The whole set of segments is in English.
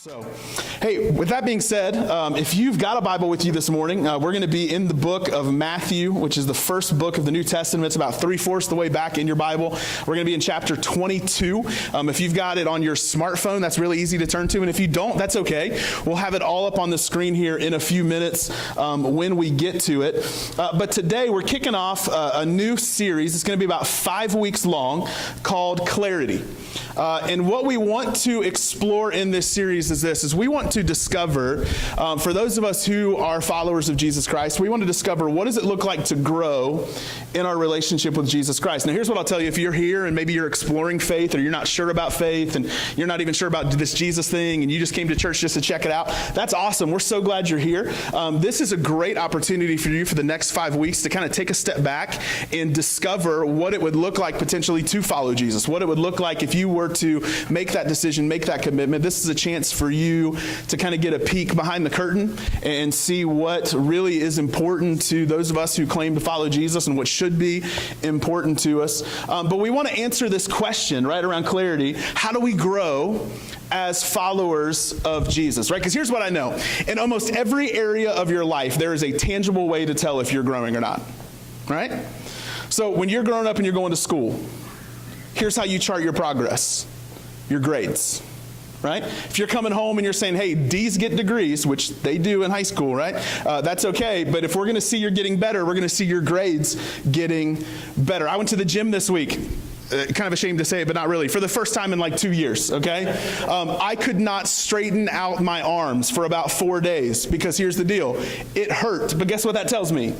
So, hey, with that being said, if you've got a Bible with you this morning, we're going to be in the book of Matthew, which is the first book of the New Testament. It's about 3/4 the way back in your Bible. We're going to be in chapter 22. If you've got it on your smartphone, that's really easy to turn to. And if you don't, that's okay. We'll have it all up on the screen here in a few minutes when we get to it. But today we're kicking off a new series. It's going to be about 5 weeks long called Clarity. And what we want to explore in this series is we want to discover, for those of us who are followers of Jesus Christ, we want to discover what does it look like to grow in our relationship with Jesus Christ. Now here's what I'll tell you. If you're here and maybe you're exploring faith or you're not sure about faith and you're not even sure about this Jesus thing and you just came to church just to check it out, that's awesome. We're so glad you're here. This is a great opportunity for you for the next 5 weeks to kind of take a step back and discover what it would look like potentially to follow Jesus, what it would look like if you were to make that decision, make that commitment. This is a chance for you to kind of get a peek behind the curtain and see what really is important to those of us who claim to follow Jesus and what should be important to us. But we want to answer this question right around clarity. How do we grow as followers of Jesus, right? Because here's what I know. In almost every area of your life, there is a tangible way to tell if you're growing or not, right? So when you're growing up and you're going to school, here's how you chart your progress. Your grades, right? If you're coming home and you're saying, hey, D's get degrees, which they do in high school, right? That's okay. But if we're going to see you're getting better, we're going to see your grades getting better. I went to the gym this week. Kind of ashamed to say it, but not really. For the first time in like 2 years, okay? I could not straighten out my arms for about 4 days because here's the deal. It hurt, but guess what that tells me?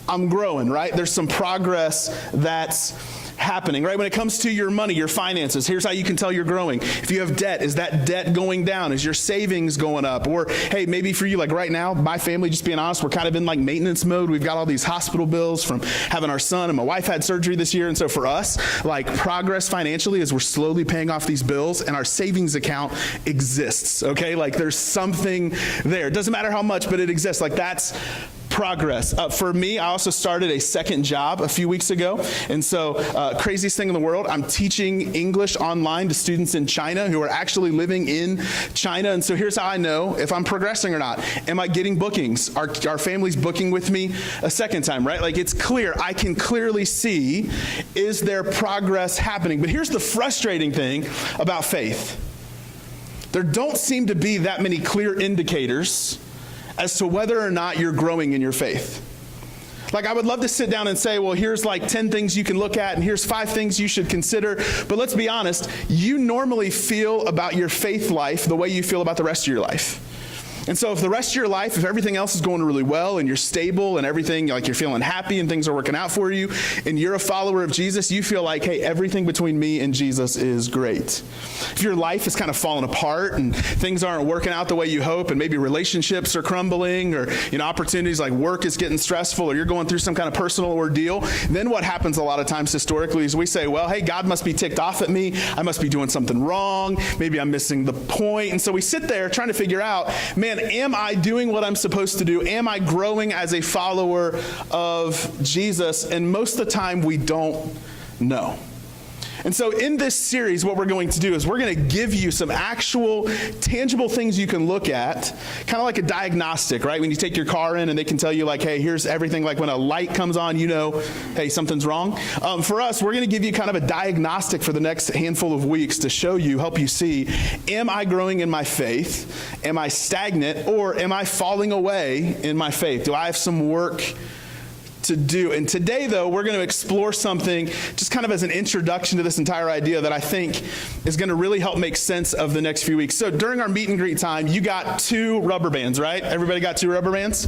I'm growing, right? There's some progress that's happening, right? When it comes to your money, your finances, here's how you can tell you're growing. If you have debt, is that debt going down? Is your savings going up? Or, hey, maybe for you, like right now, my family, just being honest, we're kind of in like maintenance mode. We've got all these hospital bills from having our son, and my wife had surgery this year. And so for us, like progress financially is we're slowly paying off these bills and our savings account exists, okay? Like there's something there. It doesn't matter how much, but it exists. Like that's progress. For me, I also started a second job a few weeks ago. And so craziest thing in the world, I'm teaching English online to students in China who are actually living in China. And so here's how I know if I'm progressing or not. Am I getting bookings? Our family's booking with me a second time, right? Like it's clear. I can clearly see, is there progress happening? But here's the frustrating thing about faith. There don't seem to be that many clear indicators as to whether or not you're growing in your faith. Like I would love to sit down and say, well, here's like 10 things you can look at and here's 5 things you should consider. But let's be honest, you normally feel about your faith life the way you feel about the rest of your life. And so if the rest of your life, if everything else is going really well and you're stable and everything, like you're feeling happy and things are working out for you and you're a follower of Jesus, you feel like, hey, everything between me and Jesus is great. If your life is kind of falling apart and things aren't working out the way you hope and maybe relationships are crumbling or, opportunities like work is getting stressful or you're going through some kind of personal ordeal, then what happens a lot of times historically is we say, well, hey, God must be ticked off at me. I must be doing something wrong. Maybe I'm missing the point. And so we sit there trying to figure out, man, am I doing what I'm supposed to do? Am I growing as a follower of Jesus? And most of the time we don't know. And so in this series, what we're going to do is we're going to give you some actual tangible things you can look at, kind of like a diagnostic, right? When you take your car in and they can tell you like, hey, here's everything. Like when a light comes on, hey, something's wrong. For us, we're going to give you kind of a diagnostic for the next handful of weeks to show you, help you see, am I growing in my faith? Am I stagnant? Or am I falling away in my faith? Do I have some work to do? And today, though, we're going to explore something just kind of as an introduction to this entire idea that I think is going to really help make sense of the next few weeks. So during our meet and greet time, you got 2 rubber bands, right? Everybody got 2 rubber bands?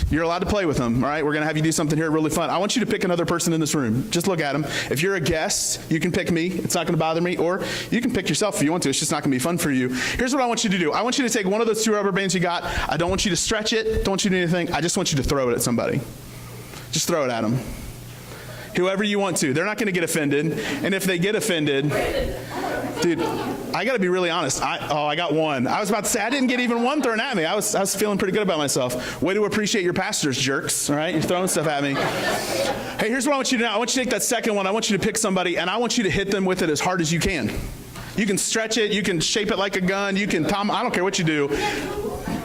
You're allowed to play with them, all right? We're going to have you do something here really fun. I want you to pick another person in this room. Just look at them. If you're a guest, you can pick me. It's not going to bother me. Or you can pick yourself if you want to. It's just not going to be fun for you. Here's what I want you to do. I want you to take one of those 2 rubber bands you got. I don't want you to stretch it. Don't want you to do anything. I just want you to throw it at somebody. Just throw it at them. Whoever you want to. They're not going to get offended. And if they get offended, dude, I got to be really honest. I got one. I was about to say, I didn't get even one thrown at me. I was feeling pretty good about myself. Way to appreciate your pastors, jerks. All right? You're throwing stuff at me. Hey, here's what I want you to do now. I want you to take that second one. I want you to pick somebody, and I want you to hit them with it as hard as you can. You can stretch it. You can shape it like a gun. You can, I don't care what you do.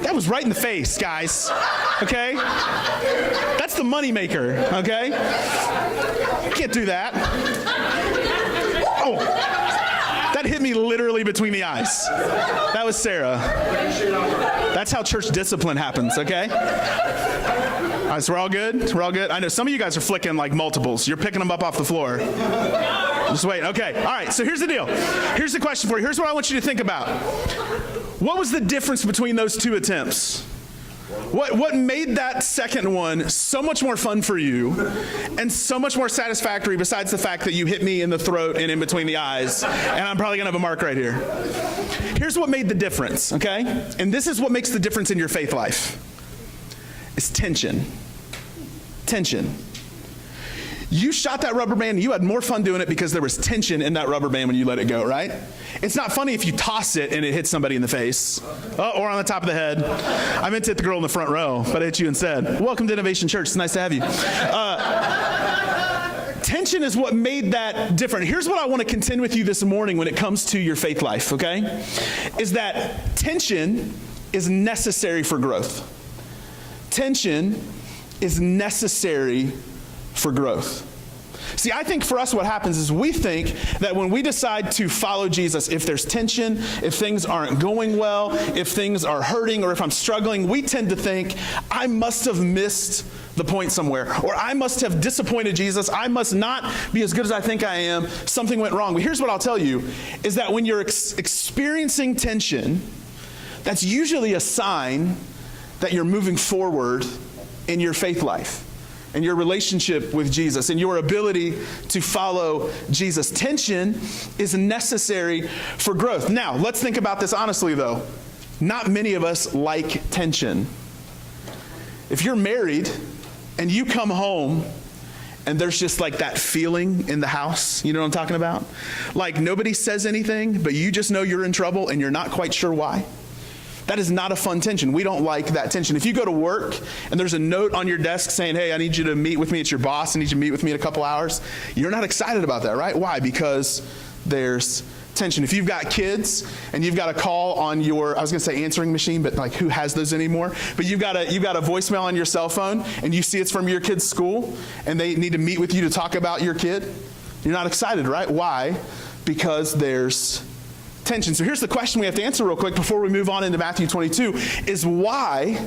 That was right in the face, guys. Okay? That's the money maker, okay? You can't do that. Oh, that hit me literally between the eyes. That was Sarah. That's how church discipline happens, okay? All right, so we're all good? We're all good? I know some of you guys are flicking like multiples. You're picking them up off the floor. Just wait. Okay. All right. So here's the deal. Here's the question for you. Here's what I want you to think about. What was the difference between those two attempts? What made that second one so much more fun for you and so much more satisfactory besides the fact that you hit me in the throat and in between the eyes, and I'm probably going to have a mark right here. Here's what made the difference, okay? And this is what makes the difference in your faith life. It's tension. Tension. You shot that rubber band, you had more fun doing it because there was tension in that rubber band when you let it go, right? It's not funny if you toss it and it hits somebody in the face or on the top of the head. I meant to hit the girl in the front row, but I hit you instead. Welcome to Innovation Church. It's nice to have you. Tension is what made that different. Here's what I want to contend with you this morning when it comes to your faith life, okay? Is that tension is necessary for growth. Tension is necessary for growth. See, I think for us what happens is we think that when we decide to follow Jesus, if there's tension, if things aren't going well, if things are hurting, or if I'm struggling, we tend to think, I must have missed the point somewhere, or I must have disappointed Jesus, I must not be as good as I think I am, something went wrong. But here's what I'll tell you, is that when you're experiencing tension, that's usually a sign that you're moving forward in your faith life and your relationship with Jesus and your ability to follow Jesus. Tension is necessary for growth. Now, let's think about this honestly, though. Not many of us like tension. If you're married and you come home and there's just like that feeling in the house, you know what I'm talking about? Like nobody says anything, but you just know you're in trouble and you're not quite sure why. That is not a fun tension. We don't like that tension. If you go to work and there's a note on your desk saying, hey, I need you to meet with me. It's your boss. I need you to meet with me in a couple hours. You're not excited about that, right? Why? Because there's tension. If you've got kids and you've got a call on your, I was going to say answering machine, but like who has those anymore? But you've got a voicemail on your cell phone and you see it's from your kid's school and they need to meet with you to talk about your kid. You're not excited, right? Why? Because there's tension. So here's the question we have to answer real quick before we move on into Matthew 22 is why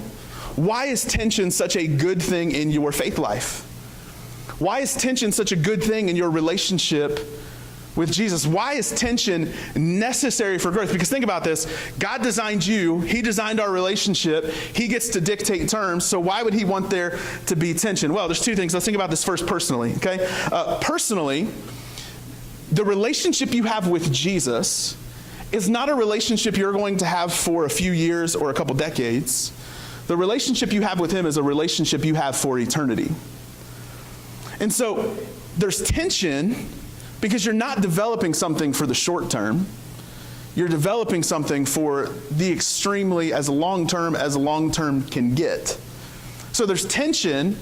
is tension such a good thing in your faith life? Why is tension such a good thing in your relationship with Jesus? Why is tension necessary for growth? Because think about this. God designed you. He designed our relationship. He gets to dictate terms. So why would he want there to be tension? Well, there's two things. Let's think about this first personally, okay? Personally, the relationship you have with Jesus is not a relationship you're going to have for a few years or a couple decades. The relationship you have with him is a relationship you have for eternity. And so there's tension because you're not developing something for the short term. You're developing something for the extremely as long term can get. So there's tension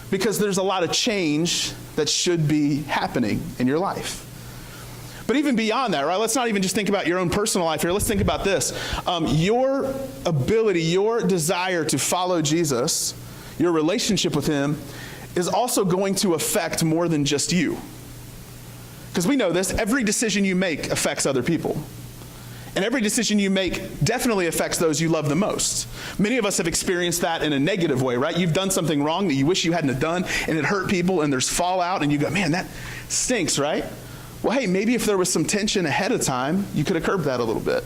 because there's a lot of change that should be happening in your life. But even beyond that, right? Let's not even just think about your own personal life here. Let's think about this. Your ability, your desire to follow Jesus, your relationship with him, is also going to affect more than just you. Because we know this, every decision you make affects other people. And every decision you make definitely affects those you love the most. Many of us have experienced that in a negative way, right? You've done something wrong that you wish you hadn't have done, and it hurt people, and there's fallout, and you go, man, that stinks, right? Well, hey, maybe if there was some tension ahead of time, you could have curbed that a little bit.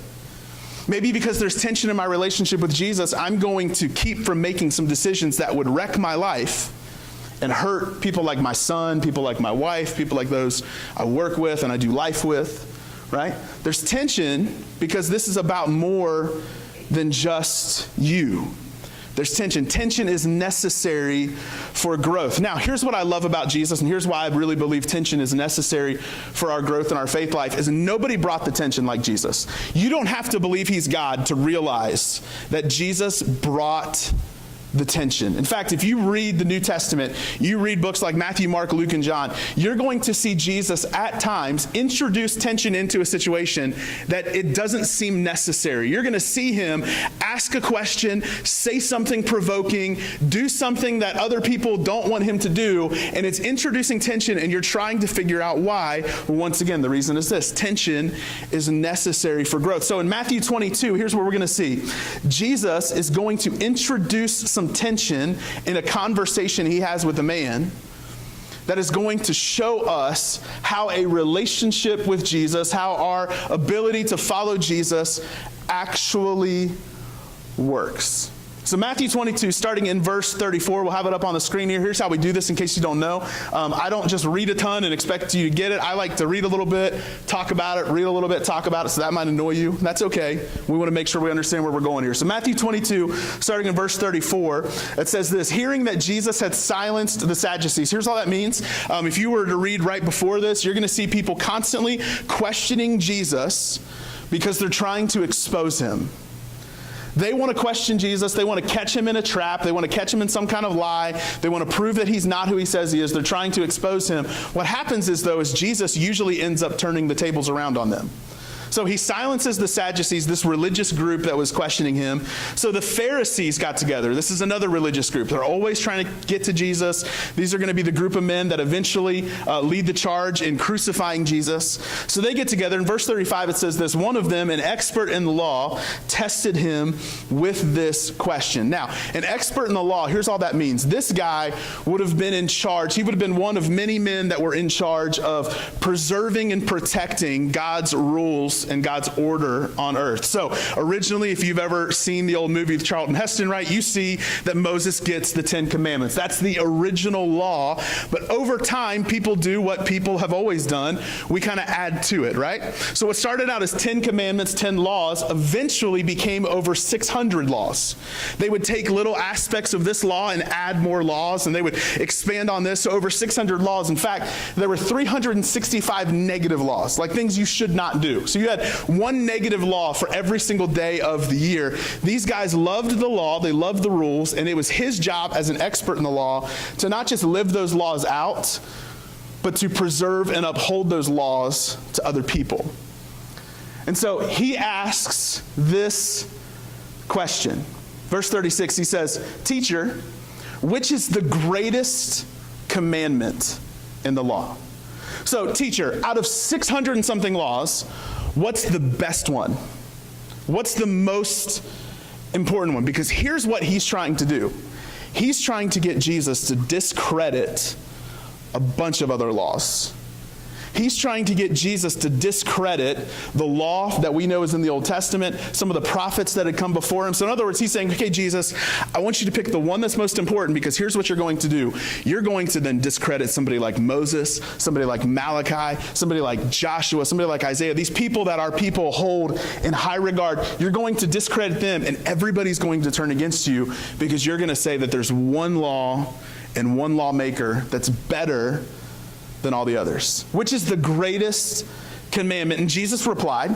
Maybe because there's tension in my relationship with Jesus, I'm going to keep from making some decisions that would wreck my life and hurt people like my son, people like my wife, people like those I work with and I do life with, right? There's tension because this is about more than just you. There's tension. Tension is necessary for growth. Now, here's what I love about Jesus, and here's why I really believe tension is necessary for our growth in our faith life, is nobody brought the tension like Jesus. You don't have to believe he's God to realize that Jesus brought the tension. In fact, if you read the New Testament, you read books like Matthew, Mark, Luke, and John, you're going to see Jesus at times introduce tension into a situation that it doesn't seem necessary. You're going to see him ask a question, say something provoking, do something that other people don't want him to do, and it's introducing tension, and you're trying to figure out why. Well, once again, the reason is this: tension is necessary for growth. So in Matthew 22, here's what we're going to see. Jesus is going to introduce some tension in a conversation he has with a man that is going to show us how a relationship with Jesus, how our ability to follow Jesus actually works. So Matthew 22, starting in verse 34, we'll have it up on the screen here. Here's how we do this in case you don't know. I don't just read a ton and expect you to get it. I like to read a little bit, talk about it, read a little bit, talk about it, so that might annoy you. That's okay. We want to make sure we understand where we're going here. So Matthew 22, starting in verse 34, it says this: hearing that Jesus had silenced the Sadducees. Here's all that means. If you were to read right before this, you're going to see people constantly questioning Jesus because they're trying to expose him. They want to question Jesus. They want to catch him in a trap. They want to catch him in some kind of lie. They want to prove that he's not who he says he is. They're trying to expose him. What happens is, though, is Jesus usually ends up turning the tables around on them. So he silences the Sadducees, this religious group that was questioning him. So the Pharisees got together. This is another religious group. They're always trying to get to Jesus. These are going to be the group of men that eventually lead the charge in crucifying Jesus. So they get together. In verse 35, it says this: one of them, an expert in the law, tested him with this question. Now, an expert in the law, here's all that means. This guy would have been in charge. He would have been one of many men that were in charge of preserving and protecting God's rules and God's order on earth. So originally, if you've ever seen the old movie with Charlton Heston, right, you see that Moses gets the 10 Commandments. That's the original law. But over time, people do what people have always done. We kind of add to it, right? So what started out as 10 Commandments, 10 laws, eventually became over 600 laws. They would take little aspects of this law and add more laws, and they would expand on this. So over 600 laws. In fact, there were 365 negative laws, like things you should not do. So you had one negative law for every single day of the year. These guys loved the law, they loved the rules, and it was his job as an expert in the law to not just live those laws out, but to preserve and uphold those laws to other people. And so he asks this question. Verse 36, he says, "Teacher, which is the greatest commandment in the law?" So, teacher, out of 600 and something laws, what's the best one? What's the most important one? Because here's what he's trying to do. He's trying to get Jesus to discredit a bunch of other laws. He's trying to get Jesus to discredit the law that we know is in the Old Testament, some of the prophets that had come before him. So in other words, he's saying, okay, Jesus, I want you to pick the one that's most important, because here's what you're going to do. You're going to then discredit somebody like Moses, somebody like Malachi, somebody like Joshua, somebody like Isaiah. These people that our people hold in high regard, you're going to discredit them, and everybody's going to turn against you, because you're going to say that there's one law and one lawmaker that's better than all the others. Which is the greatest commandment? And Jesus replied,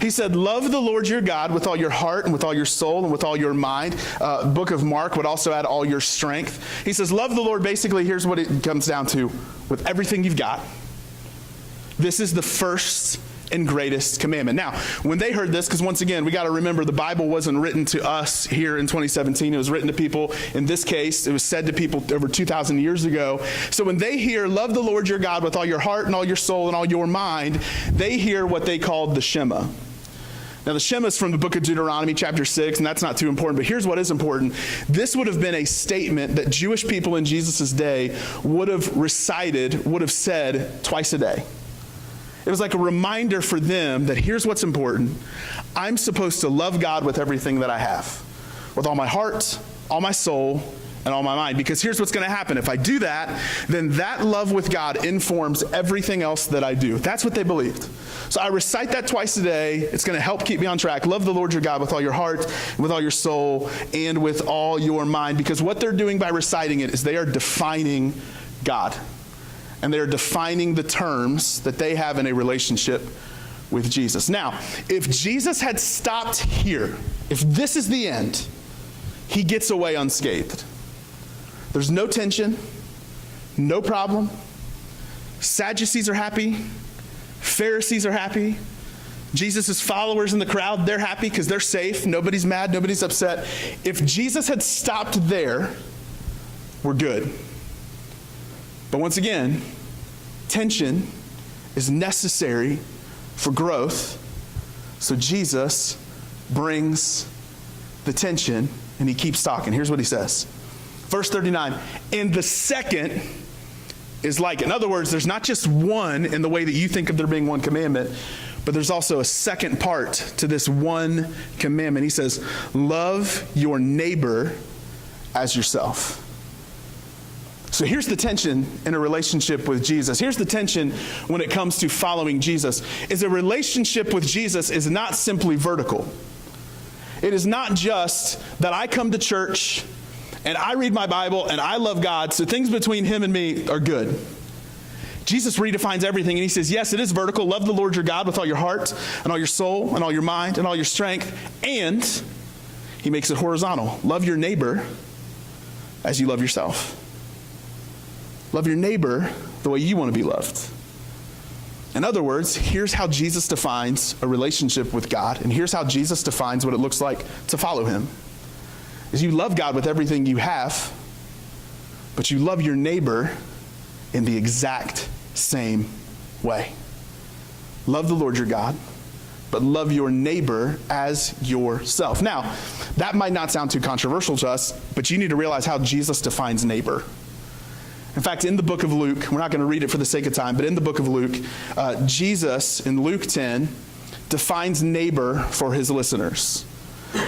he said, love the Lord your God with all your heart and with all your soul and with all your mind. Book of Mark would also add all your strength. He says, love the Lord, basically, here's what it comes down to, with everything you've got. This is the first and greatest commandment. Now, when they heard this, because once again, we got to remember the Bible wasn't written to us here in 2017. It was written to people, in this case, it was said to people over 2,000 years ago. So when they hear, love the Lord your God with all your heart and all your soul and all your mind, they hear what they called the Shema. Now, the Shema is from the book of Deuteronomy, chapter 6, and that's not too important, but here's what is important. This would have been a statement that Jewish people in Jesus' day would have recited, would have said twice a day. It was like a reminder for them that here's what's important. I'm supposed to love God with everything that I have, with all my heart, all my soul, and all my mind. Because here's what's going to happen. If I do that, then that love with God informs everything else that I do. That's what they believed. So I recite that twice a day. It's going to help keep me on track. Love the Lord your God with all your heart, with all your soul, and with all your mind. Because what they're doing by reciting it is they are defining God. And they're defining the terms that they have in a relationship with Jesus. Now, if Jesus had stopped here, if this is the end, he gets away unscathed. There's no tension, no problem. Sadducees are happy. Pharisees are happy. Jesus' followers in the crowd, they're happy because they're safe. Nobody's mad, nobody's upset. If Jesus had stopped there, we're good. But once again, tension is necessary for growth. So Jesus brings the tension and he keeps talking. Here's what he says. Verse 39, and the second is like it. In other words, there's not just one in the way that you think of there being one commandment, but there's also a second part to this one commandment. He says, love your neighbor as yourself. So here's the tension in a relationship with Jesus. Here's the tension when it comes to following Jesus. Is a relationship with Jesus is not simply vertical. It is not just that I come to church and I read my Bible and I love God, so things between him and me are good. Jesus redefines everything and he says, yes, it is vertical. Love the Lord your God with all your heart and all your soul and all your mind and all your strength. And he makes it horizontal. Love your neighbor as you love yourself. Love your neighbor the way you want to be loved. In other words, here's how Jesus defines a relationship with God, and here's how Jesus defines what it looks like to follow him. Is you love God with everything you have, but you love your neighbor in the exact same way. Love the Lord your God, but love your neighbor as yourself. Now, that might not sound too controversial to us, but you need to realize how Jesus defines neighbor. In fact, in the book of Luke, we're not going to read it for the sake of time, but in the book of Luke, Jesus in Luke 10 defines neighbor for his listeners.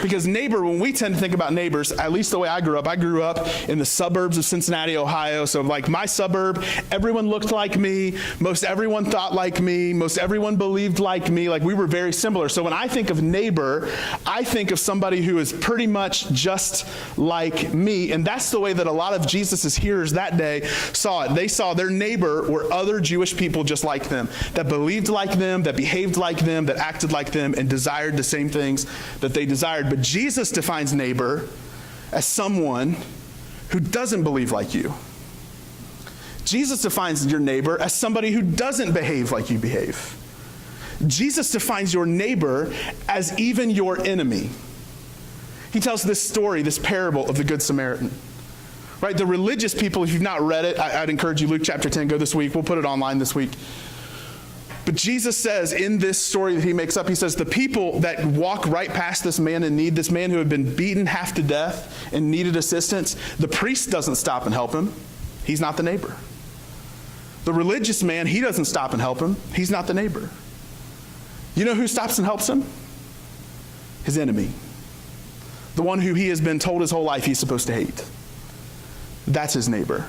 Because neighbor, when we tend to think about neighbors, at least the way I grew up in the suburbs of Cincinnati, Ohio. So like my suburb, everyone looked like me. Most everyone thought like me. Most everyone believed like me. Like we were very similar. So when I think of neighbor, I think of somebody who is pretty much just like me. And that's the way that a lot of Jesus' hearers that day saw it. They saw their neighbor were other Jewish people just like them, that believed like them, that behaved like them, that acted like them, and desired the same things that they desired. But Jesus defines neighbor as someone who doesn't believe like you. Jesus defines your neighbor as somebody who doesn't behave like you behave. Jesus defines your neighbor as even your enemy. He tells this story, this parable of the Good Samaritan. Right? The religious people, if you've not read it, I'd encourage you, Luke chapter 10, go this week. We'll put it online this week. But Jesus says in this story that he makes up, he says, the people that walk right past this man in need, this man who had been beaten half to death and needed assistance, the priest doesn't stop and help him. He's not the neighbor. The religious man, he doesn't stop and help him. He's not the neighbor. You know who stops and helps him? His enemy. The one who he has been told his whole life he's supposed to hate. That's his neighbor.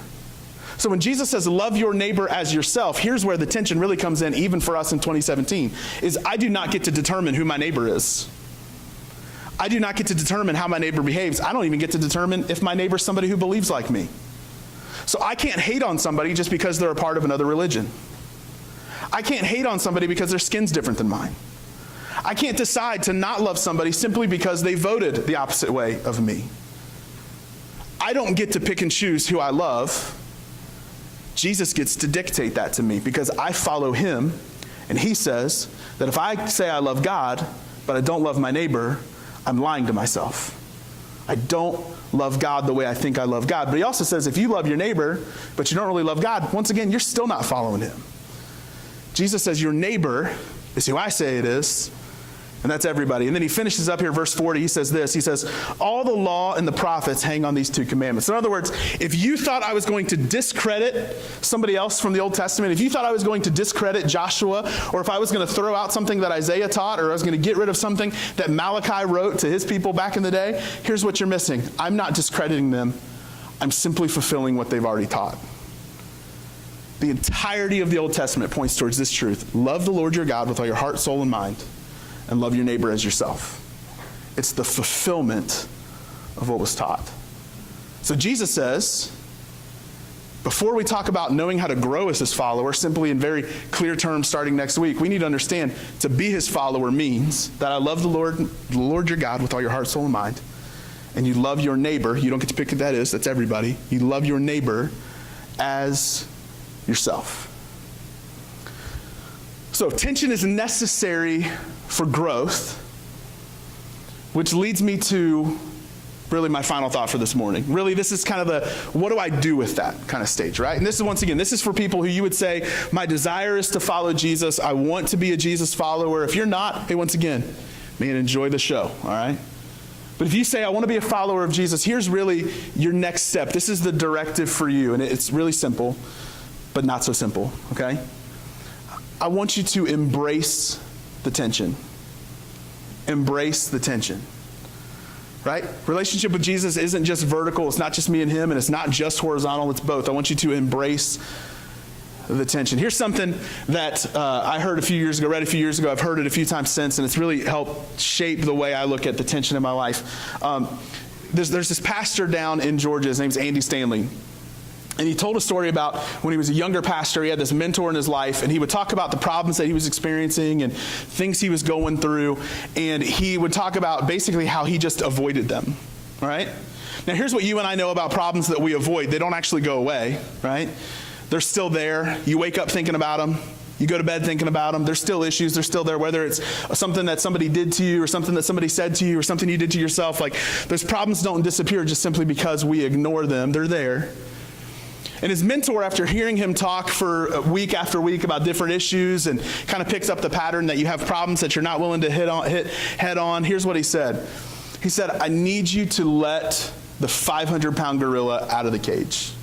So when Jesus says, love your neighbor as yourself, here's where the tension really comes in, even for us in 2017, is I do not get to determine who my neighbor is. I do not get to determine how my neighbor behaves. I don't even get to determine if my neighbor's somebody who believes like me. So I can't hate on somebody just because they're a part of another religion. I can't hate on somebody because their skin's different than mine. I can't decide to not love somebody simply because they voted the opposite way of me. I don't get to pick and choose who I love. Jesus gets to dictate that to me because I follow him, and he says that if I say I love God, but I don't love my neighbor, I'm lying to myself. I don't love God the way I think I love God. But he also says if you love your neighbor, but you don't really love God, once again, you're still not following him. Jesus says your neighbor is who I say it is, and that's everybody. And then he finishes up here, verse 40, he says this, he says, all the law and the prophets hang on these two commandments. In other words, if you thought I was going to discredit somebody else from the Old Testament, if you thought I was going to discredit Joshua, or if I was going to throw out something that Isaiah taught, or I was going to get rid of something that Malachi wrote to his people back in the day, here's what you're missing. I'm not discrediting them. I'm simply fulfilling what they've already taught. The entirety of the Old Testament points towards this truth. Love the Lord your God with all your heart, soul, and mind, and love your neighbor as yourself. It's the fulfillment of what was taught. So Jesus says, before we talk about knowing how to grow as his follower, simply in very clear terms starting next week, we need to understand to be his follower means that I love the Lord your God with all your heart, soul, and mind, and you love your neighbor, you don't get to pick who that is, that's everybody. You love your neighbor as yourself. So tension is necessary for growth, which leads me to really my final thought for this morning. Really, this is kind of the, what do I do with that kind of stage, right? And this is, once again, this is for people who you would say, my desire is to follow Jesus. I want to be a Jesus follower. If you're not, hey, once again, man, enjoy the show, all right? But if you say, I want to be a follower of Jesus, here's really your next step. This is the directive for you, and it's really simple, but not so simple, okay? I want you to embrace the tension. Embrace the tension. Right? Relationship with Jesus isn't just vertical. It's not just me and him, and it's not just horizontal. It's both. I want you to embrace the tension. Here's something that I heard a few years ago, read a few years ago. I've heard it a few times since, and it's really helped shape the way I look at the tension in my life. There's this pastor down in Georgia. His name's Andy Stanley. And he told a story about when he was a younger pastor, he had this mentor in his life, and he would talk about the problems that he was experiencing and things he was going through, and he would talk about basically how he just avoided them, right? Now, here's what you and I know about problems that we avoid. They don't actually go away, right? They're still there. You wake up thinking about them. You go to bed thinking about them. There's still issues. They're still there, whether it's something that somebody did to you or something that somebody said to you or something you did to yourself. Like, those problems don't disappear just simply because we ignore them. They're there. And his mentor, after hearing him talk for week after week about different issues and kind of picks up the pattern that you have problems that you're not willing to hit head on, here's what he said. He said, I need you to let the 500-pound gorilla out of the cage.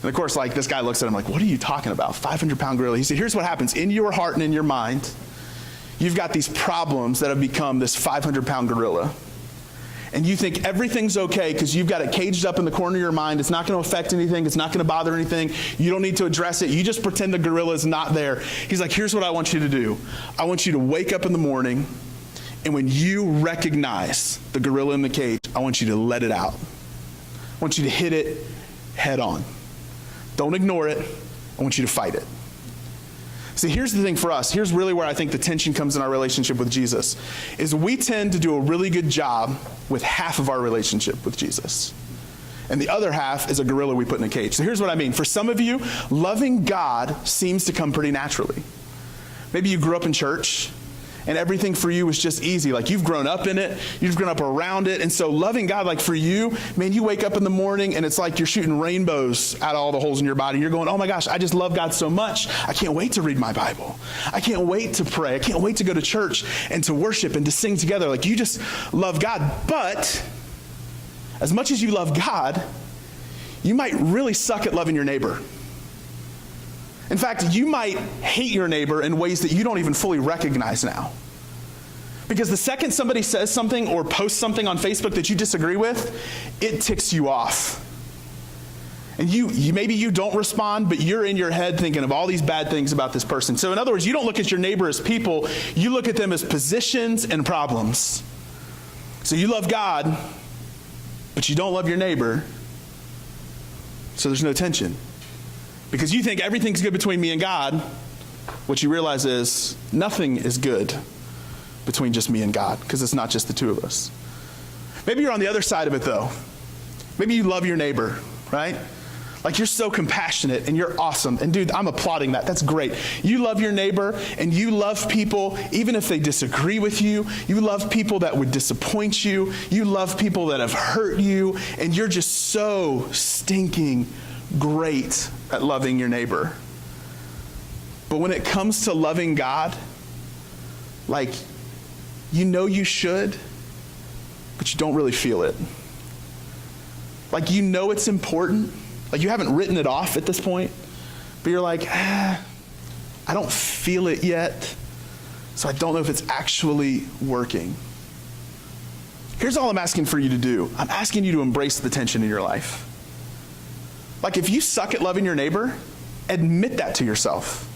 And of course, like, this guy looks at him like, what are you talking about? 500-pound gorilla. He said, here's what happens. In your heart and in your mind, you've got these problems that have become this 500-pound gorilla. And you think everything's okay because you've got it caged up in the corner of your mind. It's not going to affect anything. It's not going to bother anything. You don't need to address it. You just pretend the gorilla is not there. He's like, here's what I want you to do. I want you to wake up in the morning, and when you recognize the gorilla in the cage, I want you to let it out. I want you to hit it head on. Don't ignore it. I want you to fight it. See, here's the thing for us. Here's really where I think the tension comes in our relationship with Jesus, is we tend to do a really good job with half of our relationship with Jesus. And the other half is a gorilla we put in a cage. So here's what I mean. For some of you, loving God seems to come pretty naturally. Maybe you grew up in church, and everything for you was just easy. Like, you've grown up in it, you've grown up around it, and so loving God, like for you, man, you wake up in the morning and it's like you're shooting rainbows out of all the holes in your body. You're going, oh my gosh, I just love God so much. I can't wait to read my Bible. I can't wait to pray. I can't wait to go to church and to worship and to sing together. Like, you just love God. But as much as you love God, you might really suck at loving your neighbor. In fact, you might hate your neighbor in ways that you don't even fully recognize now. Because the second somebody says something or posts something on Facebook that you disagree with, it ticks you off. And you maybe you don't respond, but you're in your head thinking of all these bad things about this person. So in other words, you don't look at your neighbor as people, you look at them as positions and problems. So you love God, but you don't love your neighbor, so there's no tension. Because you think everything's good between me and God, what you realize is nothing is good between just me and God, because it's not just the two of us. Maybe you're on the other side of it, though. Maybe you love your neighbor, right? Like, you're so compassionate and you're awesome. And dude, I'm applauding that. That's great. You love your neighbor and you love people even if they disagree with you. You love people that would disappoint you. You love people that have hurt you. And you're just so stinking great at loving your neighbor. But when it comes to loving God, like, you know you should, but you don't really feel it. Like, you know it's important. Like, you haven't written it off at this point, but you're like, I don't feel it yet, so I don't know if it's actually working. Here's all I'm asking for you to do. I'm asking you to embrace the tension in your life. Like, if you suck at loving your neighbor, admit that to yourself.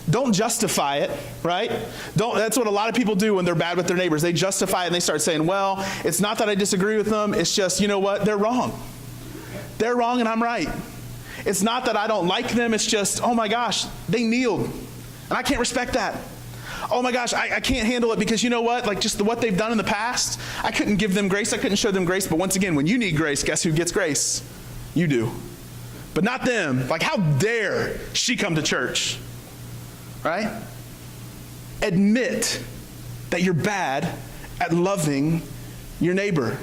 Don't justify it, right? That's what a lot of people do when they're bad with their neighbors. They justify it and they start saying, well, it's not that I disagree with them. It's just, you know what? They're wrong. They're wrong and I'm right. It's not that I don't like them. It's just, oh my gosh, they kneeled. And I can't respect that. oh my gosh, I can't handle it because you know what? Like just what they've done in the past, I couldn't give them grace. I couldn't show them grace. But once again, when you need grace, guess who gets grace? You do. But not them. Like, how dare she come to church? Right? Admit that you're bad at loving your neighbor.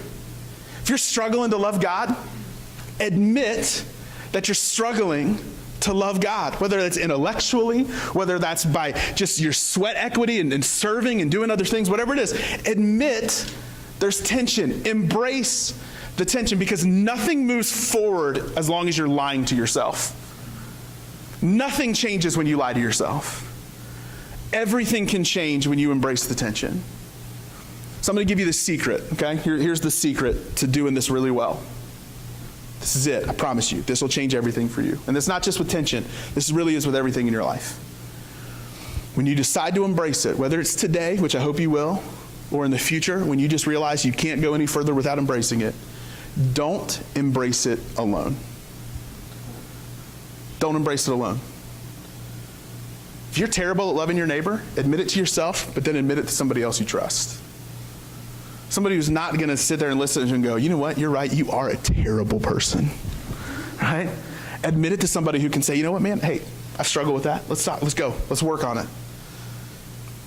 If you're struggling to love God, admit that you're struggling to love God, whether that's intellectually, whether that's by just your sweat equity and serving and doing other things, whatever it is. Admit there's tension. Embrace the tension, because nothing moves forward as long as you're lying to yourself. Nothing changes when you lie to yourself. Everything can change when you embrace the tension. So I'm going to give you the secret, okay? Here's the secret to doing this really well. This is it, I promise you. This will change everything for you. And it's not just with tension. This really is with everything in your life. When you decide to embrace it, whether it's today, which I hope you will, or in the future, when you just realize you can't go any further without embracing it, don't embrace it alone. Don't embrace it alone. If you're terrible at loving your neighbor, admit it to yourself, but then admit it to somebody else you trust. Somebody who's not going to sit there and listen and go, you know what, you're right, you are a terrible person. Right? Admit it to somebody who can say, you know what, man, hey, I've struggled with that. Let's talk, let's go, let's work on it.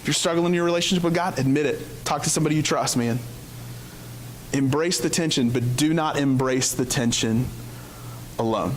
If you're struggling in your relationship with God, admit it. Talk to somebody you trust, man. Embrace the tension, but do not embrace the tension alone.